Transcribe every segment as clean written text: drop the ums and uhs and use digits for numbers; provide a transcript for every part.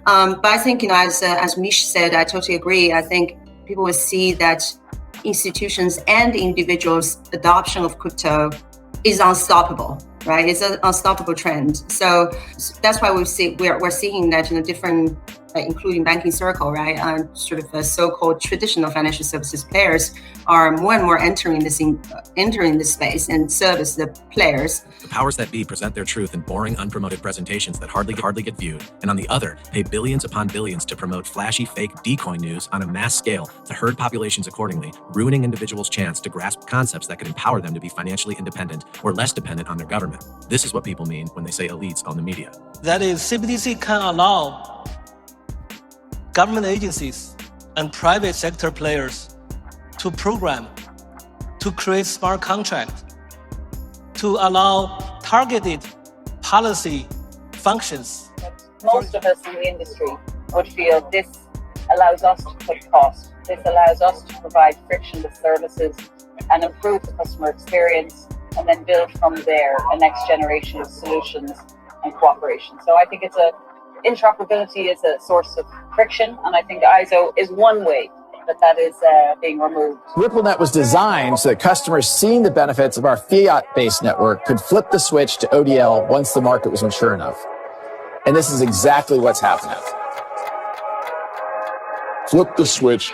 But I think, as Mish said, I totally agree. I think people will see that institutions and individuals' adoption of crypto is unstoppable, right? It's an unstoppable trend. So that's why we're seeing that different, including banking circle, right? Sort of so-called traditional financial services players are more and more entering this space and service the players. The powers that be present their truth in boring, unpromoted presentations that hardly get viewed, and on the other, pay billions upon billions to promote flashy, fake decoy news on a mass scale to herd populations accordingly, ruining individuals' chance to grasp concepts that could empower them to be financially independent or less dependent on their government. This is what people mean when they say elites own the media. That is, CBDC can allow government agencies and private sector players to program, to create smart contracts, to allow targeted policy functions. Most of us in the industry would feel this allows us to cut costs. This allows us to provide frictionless services and improve the customer experience, and then build from there a next generation of solutions and cooperation. So I think interoperability is a source of friction, and I think ISO is one way that is being removed. RippleNet was designed so that customers seeing the benefits of our fiat-based network could flip the switch to ODL once the market was mature enough. And this is exactly what's happening. Flip the switch.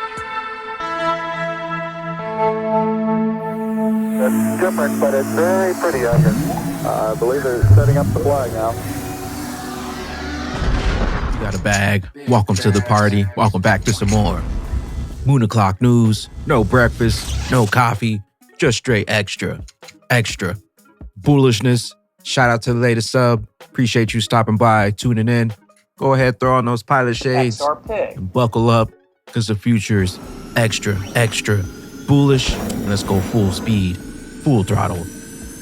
It's different, but it's very pretty out here. I believe they're setting up the flag now. You got a bag. Welcome to the party. Welcome back to some more Moon o'clock news. No breakfast, no coffee, just straight extra. Bullishness. Shout out to the latest sub. Appreciate you stopping by, tuning in. Go ahead, throw on those pilot shades and buckle up, because the future is extra bullish. And let's go full speed, full throttle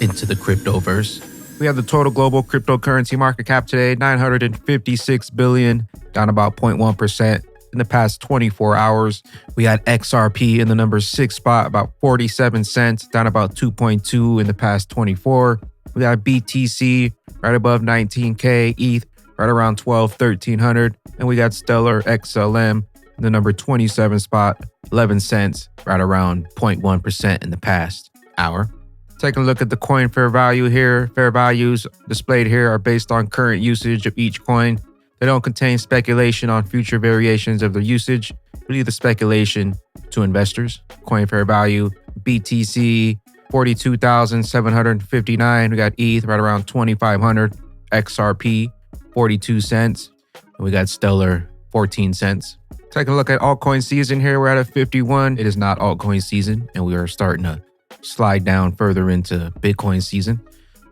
into the cryptoverse. We have the total global cryptocurrency market cap today, $956 billion, down about 0.1%. In the past 24 hours, we had XRP in the number 6 spot, about 47 cents, down about 2.2 in the past 24. We got BTC right above 19K, ETH right around 1300, and we got Stellar XLM in the number 27 spot, 11 cents, right around 0.1% in the past hour. Taking a look at the coin fair value here. Fair values displayed here are based on current usage of each coin. They don't contain speculation on future variations of their usage, but leave the speculation to investors. Coin fair value, BTC, 42,759. We got ETH right around 2,500. XRP, 42 cents. And we got Stellar, 14 cents. Taking a look at altcoin season here, we're at a 51. It is not altcoin season, and we are starting to slide down further into Bitcoin season.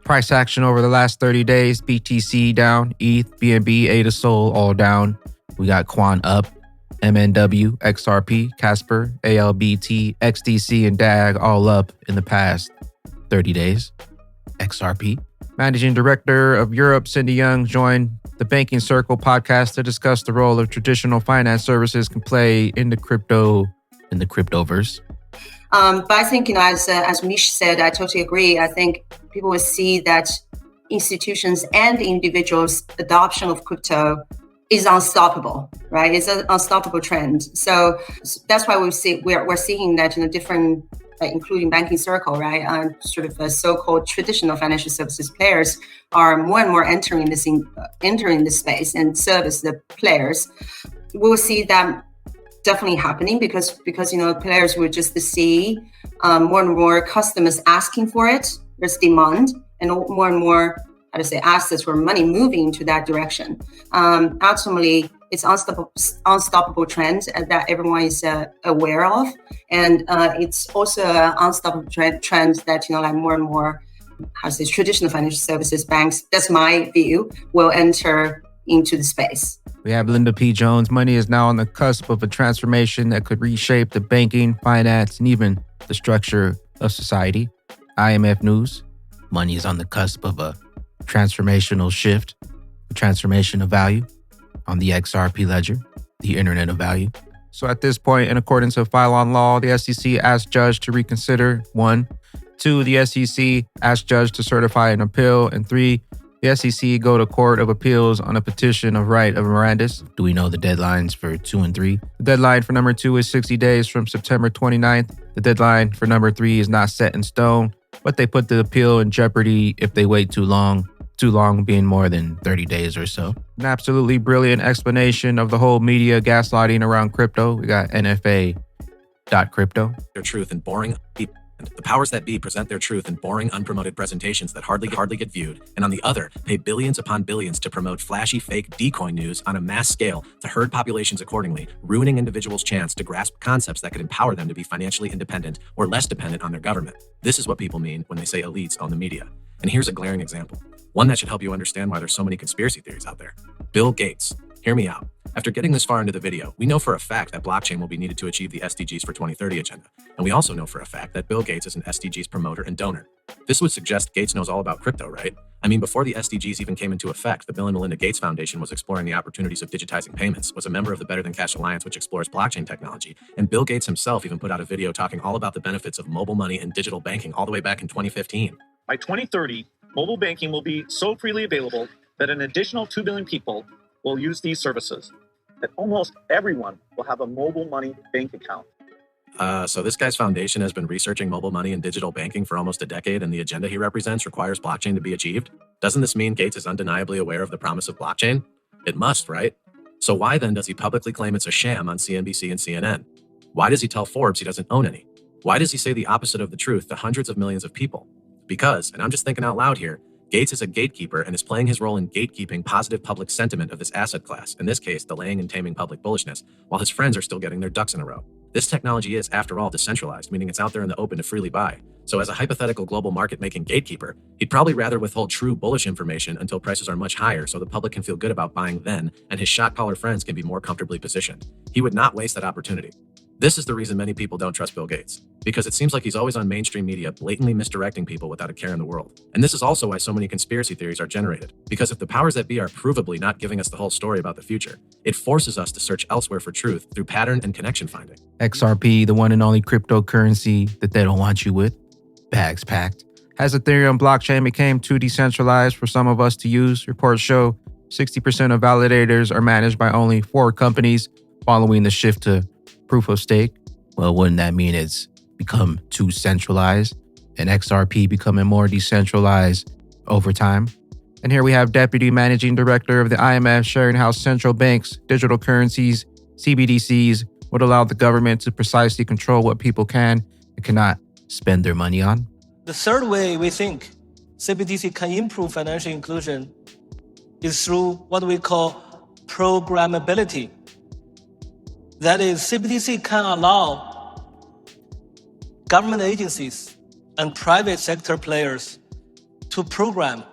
Price action over the last 30 days, BTC down, ETH, BNB, ADA Sol all down. We got Quan up, MNW, XRP, Casper, ALBT, XDC, and DAG all up in the past 30 days. XRP. Managing Director of Europe, Cindy Young, joined the Banking Circle podcast to discuss the role of traditional finance services can play in the cryptoverse. But I think, as Mish said, I totally agree. I think people will see that institutions and individuals' adoption of crypto is unstoppable, right? It's an unstoppable trend. So that's why we're seeing that different, including banking circle, right? Sort of so-called traditional financial services players are more and more entering this space and service the players. We'll see that definitely happening because players will just see more and more customers asking for it. There's demand and more assets or money moving into that direction. Ultimately, it's unstoppable trend that everyone is aware of, and it's also an unstoppable trend that more and more traditional financial services banks. That's my view. Will enter into the space. We have Linda P. Jones. Money is now on the cusp of a transformation that could reshape the banking, finance, and even the structure of society. IMF News. Money is on the cusp of a transformational shift, a transformation of value on the XRP ledger, the Internet of Value. So at this point, in accordance with file-on law, the SEC asked judge to reconsider. 1. 2. The SEC asked judge to certify an appeal. And 3. The SEC go to Court of Appeals on a petition of right of Mirandus. Do we know the deadlines for 2 and 3? The deadline for number 2 is 60 days from September 29th. The deadline for number 3 is not set in stone, but they put the appeal in jeopardy if they wait too long being more than 30 days or so. An absolutely brilliant explanation of the whole media gaslighting around crypto. We got NFA.crypto. Their truth in boring. The powers that be present their truth in boring, unpromoted presentations that hardly get viewed, and on the other, pay billions upon billions to promote flashy, fake decoy news on a mass scale to herd populations accordingly, ruining individuals' chance to grasp concepts that could empower them to be financially independent or less dependent on their government. This is what people mean when they say elites own the media. And here's a glaring example, one that should help you understand why there's so many conspiracy theories out there. Bill Gates. Hear me out. After getting this far into the video, we know for a fact that blockchain will be needed to achieve the SDGs for 2030 agenda. And we also know for a fact that Bill Gates is an SDGs promoter and donor. This would suggest Gates knows all about crypto, right? I mean, before the SDGs even came into effect, the Bill and Melinda Gates Foundation was exploring the opportunities of digitizing payments, was a member of the Better Than Cash Alliance, which explores blockchain technology, and Bill Gates himself even put out a video talking all about the benefits of mobile money and digital banking all the way back in 2015. By 2030, mobile banking will be so freely available that an additional 2 billion people will use these services, that almost everyone will have a mobile money bank account. So this guy's foundation has been researching mobile money and digital banking for almost a decade, and the agenda he represents requires blockchain to be achieved? Doesn't this mean Gates is undeniably aware of the promise of blockchain? It must, right? So why then does he publicly claim it's a sham on CNBC and CNN? Why does he tell Forbes he doesn't own any? Why does he say the opposite of the truth to hundreds of millions of people? Because, and I'm just thinking out loud here, Gates is a gatekeeper and is playing his role in gatekeeping positive public sentiment of this asset class, in this case, delaying and taming public bullishness, while his friends are still getting their ducks in a row. This technology is, after all, decentralized, meaning it's out there in the open to freely buy. So as a hypothetical global market-making gatekeeper, he'd probably rather withhold true bullish information until prices are much higher so the public can feel good about buying then, and his shot-caller friends can be more comfortably positioned. He would not waste that opportunity. This is the reason many people don't trust Bill Gates, because it seems like he's always on mainstream media blatantly misdirecting people without a care in the world. And this is also why so many conspiracy theories are generated, because if the powers that be are provably not giving us the whole story about the future, it forces us to search elsewhere for truth through pattern and connection finding. XRP, the one and only cryptocurrency that they don't want you with, bags packed. As Ethereum blockchain became too decentralized for some of us to use, reports show 60% of validators are managed by only 4 companies following the shift to proof of stake. Well, wouldn't that mean it's become too centralized and XRP becoming more decentralized over time? And here we have Deputy Managing Director of the IMF sharing how central banks, digital currencies, CBDCs would allow the government to precisely control what people can and cannot spend their money on. The third way we think CBDC can improve financial inclusion is through what we call programmability. That is, CBDC can allow government agencies and private sector players to program,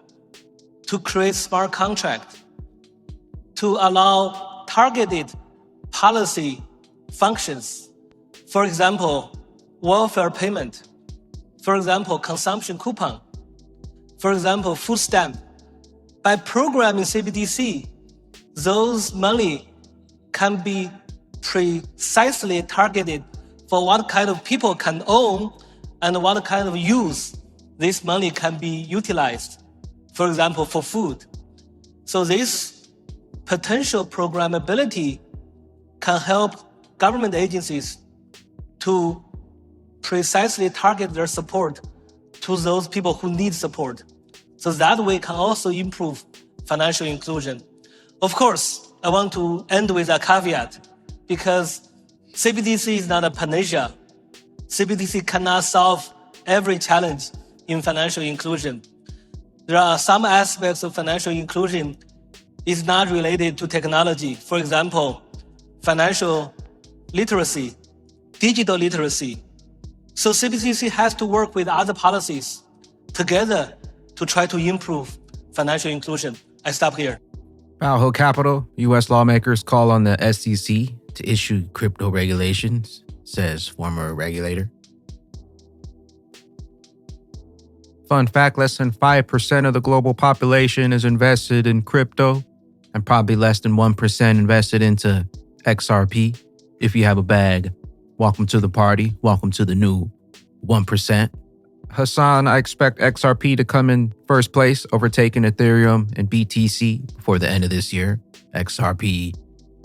to create smart contracts, to allow targeted policy functions. For example, welfare payment. For example, consumption coupon. For example, food stamp. By programming CBDC, those money can be precisely targeted for what kind of people can own and what kind of use this money can be utilized. For example, for food. So this potential programmability can help government agencies to precisely target their support to those people who need support. So that way can also improve financial inclusion. Of course, I want to end with a caveat, because CBDC is not a panacea. CBDC cannot solve every challenge in financial inclusion. There are some aspects of financial inclusion is not related to technology. For example, financial literacy, digital literacy. So CBDC has to work with other policies together to try to improve financial inclusion. I stop here. Valho Capital, U.S. lawmakers call on the SEC to issue crypto regulations, says former regulator. Fun fact, less than 5% of the global population is invested in crypto, and probably less than 1% invested into XRP. If you have a bag, welcome to the party. Welcome to the new 1%. Hassan, I expect XRP to come in first place, overtaking Ethereum and BTC before the end of this year. XRP,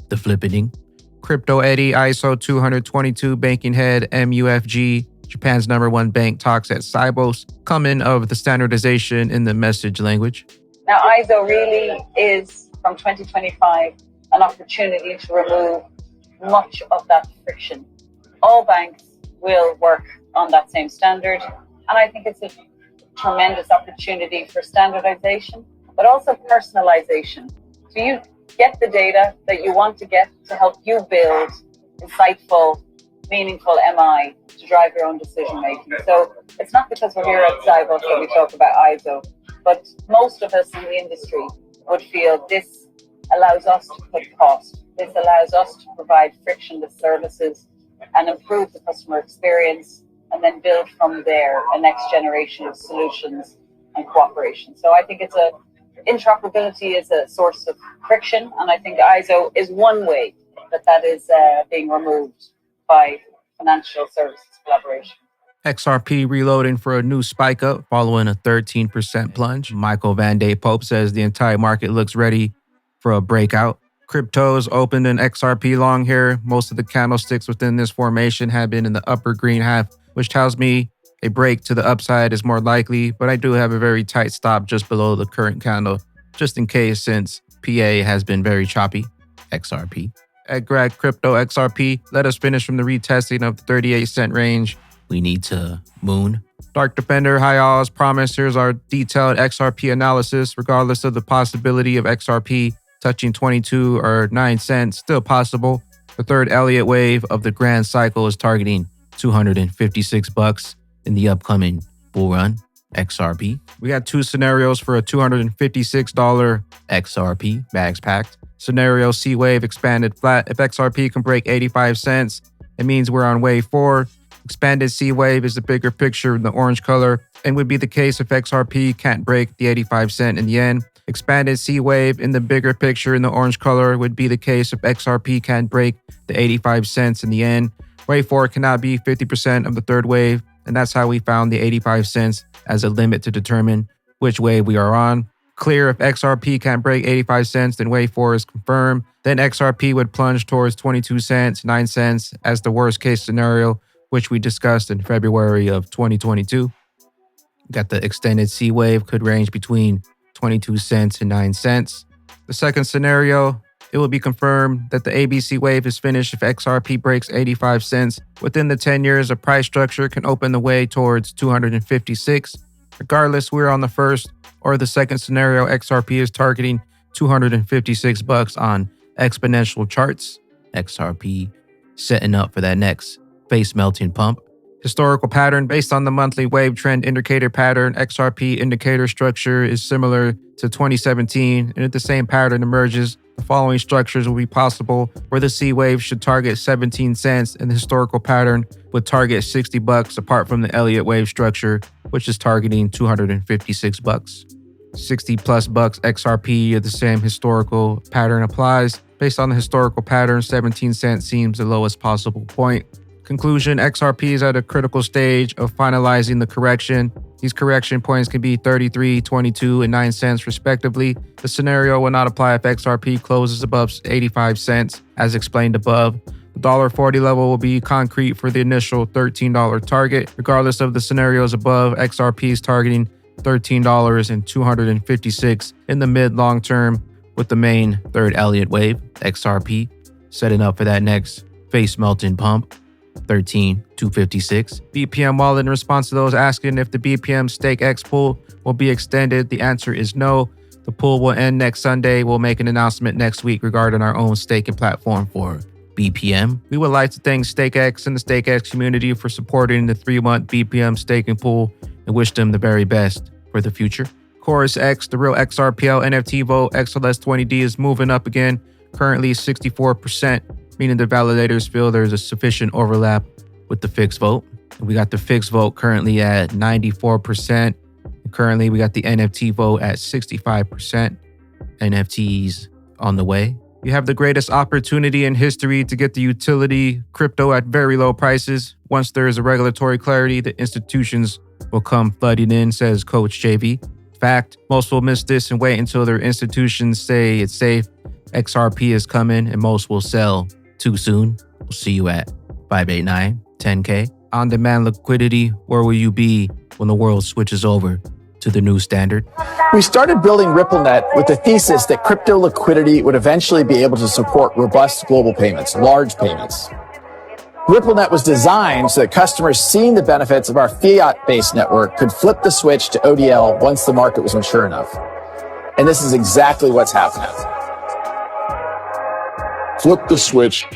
the flippening. Crypto Eddie, ISO 222 banking head, MUFG, Japan's #1 bank, talks at Cybos, coming of the standardization in the message language. Now, ISO really is, from 2025, an opportunity to remove much of that friction. All banks will work on that same standard, and I think it's a tremendous opportunity for standardization, but also personalization. So you get the data that you want to get to help you build insightful, meaningful MI to drive your own decision making. So it's not because we're here at Cybos that we talk about ISO, but most of us in the industry would feel this allows us to cut cost. This allows us to provide frictionless services and improve the customer experience, and then build from there a next generation of solutions and cooperation. So I think interoperability is a source of friction, and I think ISO is one way that is being removed by financial services collaboration. XRP reloading for a new spike up following a 13% plunge. Michael Van Day Pope says the entire market looks ready for a breakout. Cryptos opened in XRP long here. Most of the candlesticks within this formation have been in the upper green half, which tells me a break to the upside is more likely, but I do have a very tight stop just below the current candle, just in case, since PA has been very choppy. XRP. At Greg Crypto XRP, let us finish from the retesting of the 38-cent range. We need to moon. Dark Defender, hi all, as promised, here's our detailed XRP analysis. Regardless of the possibility of XRP touching 22 or 9 cents, still possible. The third Elliott wave of the grand cycle is targeting $256 in the upcoming bull run. XRP. We got two scenarios for a $256 XRP bags packed. Scenario C wave expanded flat. If XRP can break 85 cents, it means we're on wave 4. Expanded C wave is the bigger picture in the orange color and would be the case if XRP can't break the 85 cent in the end. Expanded C wave in the bigger picture in the orange color would be the case if XRP can't break the 85 cents in the end. Wave 4 cannot be 50% of the third wave, and that's how we found the 85 cents as a limit to determine which wave we are on. Clear, if XRP can't break 85 cents, then wave 4 is confirmed. Then XRP would plunge towards 22 cents, 9 cents as the worst case scenario, which we discussed in February of 2022. Got the extended C wave, could range between 22 cents and 9 cents. The second scenario, it will be confirmed that the ABC wave is finished if XRP breaks 85 cents. Within the 10 years, a price structure can open the way towards 256. Regardless, we're on the first or the second scenario. XRP is targeting $256 on exponential charts. XRP setting up for that next face melting pump. Historical pattern based on the monthly wave trend indicator pattern. XRP indicator structure is similar to 2017, and if the same pattern emerges, the following structures will be possible, where the C wave should target 17 cents and the historical pattern would target $60, apart from the Elliott wave structure, which is targeting $256. 60 plus bucks XRP, the same historical pattern applies. Based on the historical pattern, 17 cents seems the lowest possible point. Conclusion, XRP is at a critical stage of finalizing the correction. These correction points can be 33, 22, and 9 cents respectively. The scenario will not apply if XRP closes above 85 cents, as explained above. The $1.40 level will be concrete for the initial $13 target. Regardless of the scenarios above, XRP is targeting $13 and $256 in the mid-long term, with the main third Elliott wave, XRP, setting up for that next face melting pump. 13,256. BPM Wallet, in response to those asking if the BPM Stake X pool will be extended, the answer is no. The pool will end next Sunday. We'll make an announcement next week regarding our own staking platform for BPM. We would like to thank StakeX and the StakeX community for supporting the 3-month BPM staking pool and wish them the very best for the future. Chorus X, the real XRPL NFT vote, XLS20D is moving up again, currently 64%. Meaning the validators feel there's a sufficient overlap with the fixed vote. We got the fixed vote currently at 94%. Currently, we got the NFT vote at 65%. NFTs on the way. You have the greatest opportunity in history to get the utility crypto at very low prices. Once there is a regulatory clarity, the institutions will come flooding in, says Coach JB. Fact, most will miss this and wait until their institutions say it's safe. XRP is coming and most will sell too soon. We'll see you at 589, 10K. On-demand liquidity, where will you be when the world switches over to the new standard? We started building RippleNet with the thesis that crypto liquidity would eventually be able to support robust global payments, large payments. RippleNet was designed so that customers seeing the benefits of our fiat-based network could flip the switch to ODL once the market was mature enough. And this is exactly what's happening. Flip the switch.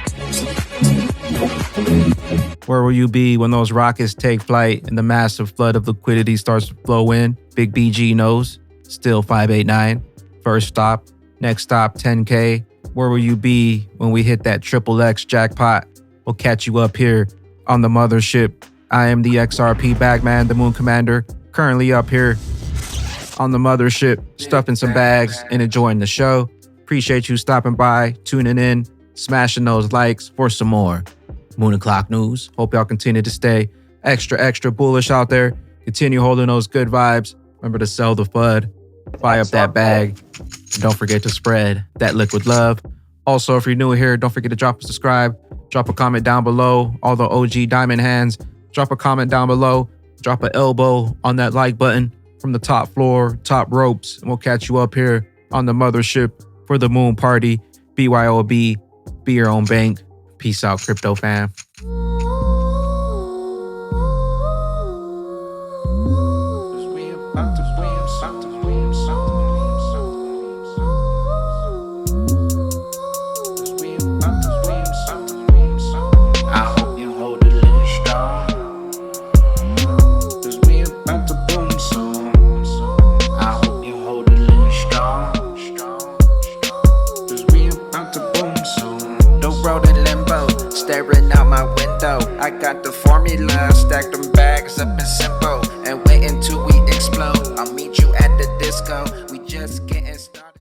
Where will you be when those rockets take flight and the massive flood of liquidity starts to flow in? Big BG knows. Still 589. First stop. Next stop 10K. Where will you be when we hit that XXX jackpot? We'll catch you up here on the mothership. I am the XRP Bagman, the Moon Commander, currently up here on the mothership, stuffing some bags and enjoying the show. Appreciate you stopping by, tuning in, smashing those likes for some more Moon O'Clock news. Hope y'all continue to stay extra bullish out there. Continue holding those good vibes. Remember to sell the FUD, buy up that bag, and don't forget to spread that liquid love. Also, if you're new here, don't forget to drop a subscribe, drop a comment down below. All the OG diamond hands, drop a comment down below, drop an elbow on that like button from the top floor, top ropes, and we'll catch you up here on the mothership for the moon party. BYOB, be your own bank. Peace out, crypto fam. Staring out my window, I got the formula, stack them bags up and simple, and wait until we explode. I'll meet you at the disco. We just get